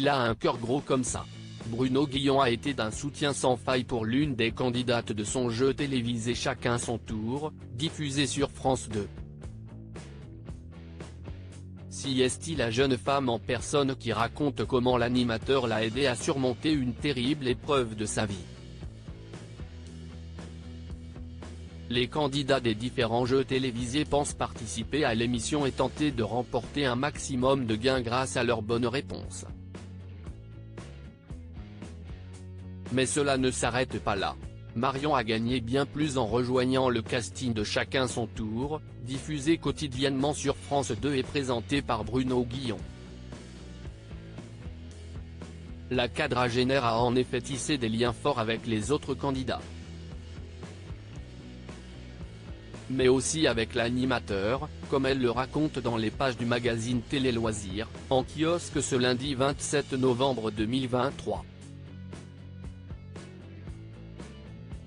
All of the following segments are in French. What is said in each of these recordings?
il a un cœur gros comme ça. Bruno Guillon a été d'un soutien sans faille pour l'une des candidates de son jeu télévisé Chacun son tour, diffusé sur France 2. Si est-il la jeune femme en personne qui raconte comment l'animateur l'a aidé à surmonter une terrible épreuve de sa vie. Les candidats des différents jeux télévisés pensent participer à l'émission et tenter de remporter un maximum de gains grâce à leurs bonnes réponses. Mais cela ne s'arrête pas là. Marion a gagné bien plus en rejoignant le casting de Chacun son tour, diffusé quotidiennement sur France 2 et présenté par Bruno Guillon. La quadragénaire a en effet tissé des liens forts avec les autres candidats. Mais aussi avec l'animateur, comme elle le raconte dans les pages du magazine Télé Loisirs, en kiosque ce lundi 27 novembre 2023.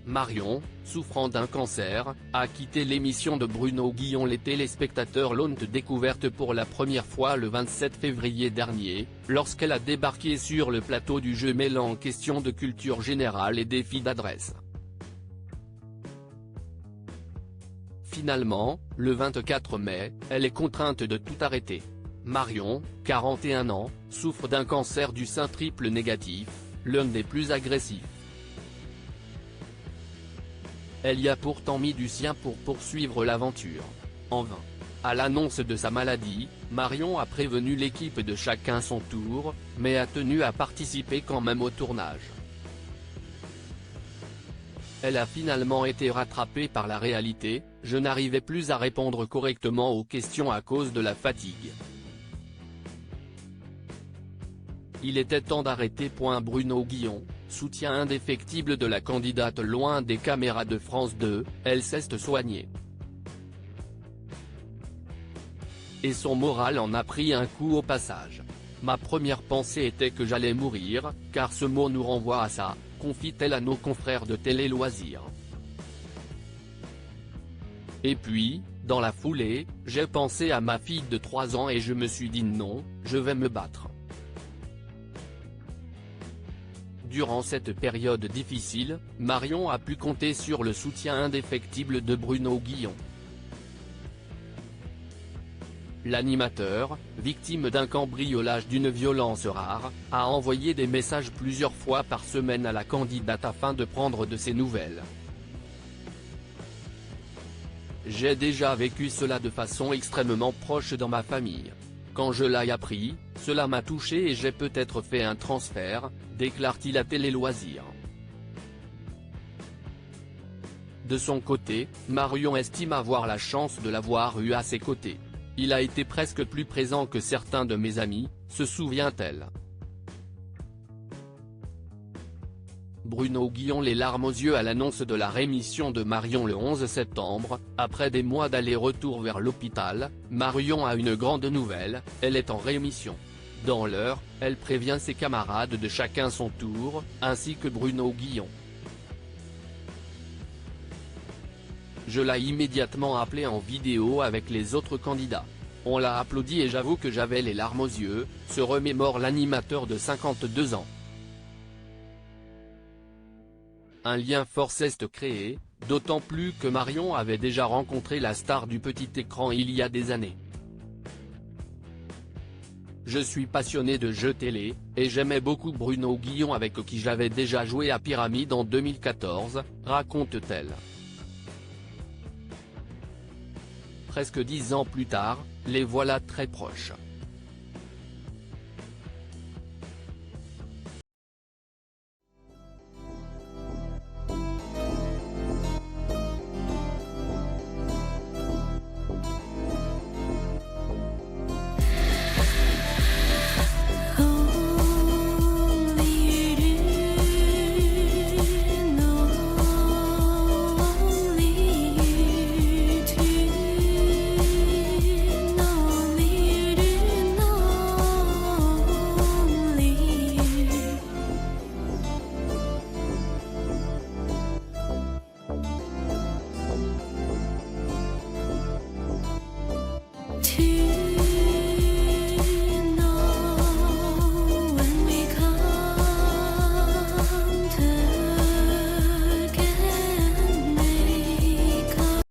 Marion, souffrant d'un cancer, a quitté l'émission de Bruno Guillon. Les téléspectateurs l'ont découverte pour la première fois le 27 février dernier, lorsqu'elle a débarqué sur le plateau du jeu mêlant questions de culture générale et défis d'adresse. Finalement, le 24 mai, elle est contrainte de tout arrêter. Marion, 41 ans, souffre d'un cancer du sein triple négatif, l'un des plus agressifs. Elle y a pourtant mis du sien pour poursuivre l'aventure. En vain. À l'annonce de sa maladie, Marion a prévenu l'équipe de Chacun son tour, mais a tenu à participer quand même au tournage. Elle a finalement été rattrapée par la réalité: je n'arrivais plus à répondre correctement aux questions à cause de la fatigue. Il était temps d'arrêter. Bruno Guillon, soutien indéfectible de la candidate loin des caméras de France 2, elle s'est soignée. Et son moral en a pris un coup au passage. Ma première pensée était que j'allais mourir, car ce mot nous renvoie à ça, confie-t-elle à nos confrères de Télé Loisirs. Et puis, dans la foulée, j'ai pensé à ma fille de 3 ans et je me suis dit non, je vais me battre. Durant cette période difficile, Marion a pu compter sur le soutien indéfectible de Bruno Guillon. L'animateur, victime d'un cambriolage d'une violence rare, a envoyé des messages plusieurs fois par semaine à la candidate afin de prendre de ses nouvelles. J'ai déjà vécu cela de façon extrêmement proche dans ma famille. Quand je l'ai appris, cela m'a touché et j'ai peut-être fait un transfert, déclare-t-il à Télé Loisirs. De son côté, Marion estime avoir la chance de l'avoir eu à ses côtés. Il a été presque plus présent que certains de mes amis, se souvient-elle. Bruno Guillon les larmes aux yeux à l'annonce de la rémission de Marion le 11 septembre, après des mois d'aller-retour vers l'hôpital, Marion a une grande nouvelle, elle est en rémission. Dans l'heure, elle prévient ses camarades de Chacun son tour, ainsi que Bruno Guillon. Je l'ai immédiatement appelé en vidéo avec les autres candidats. On l'a applaudi et j'avoue que j'avais les larmes aux yeux, se remémore l'animateur de 52 ans. Un lien fort s'est créé, d'autant plus que Marion avait déjà rencontré la star du petit écran il y a des années. Je suis passionné de jeux télé, et j'aimais beaucoup Bruno Guillon avec qui j'avais déjà joué à Pyramide en 2014, raconte-t-elle. Presque 10 ans plus tard, les voilà très proches.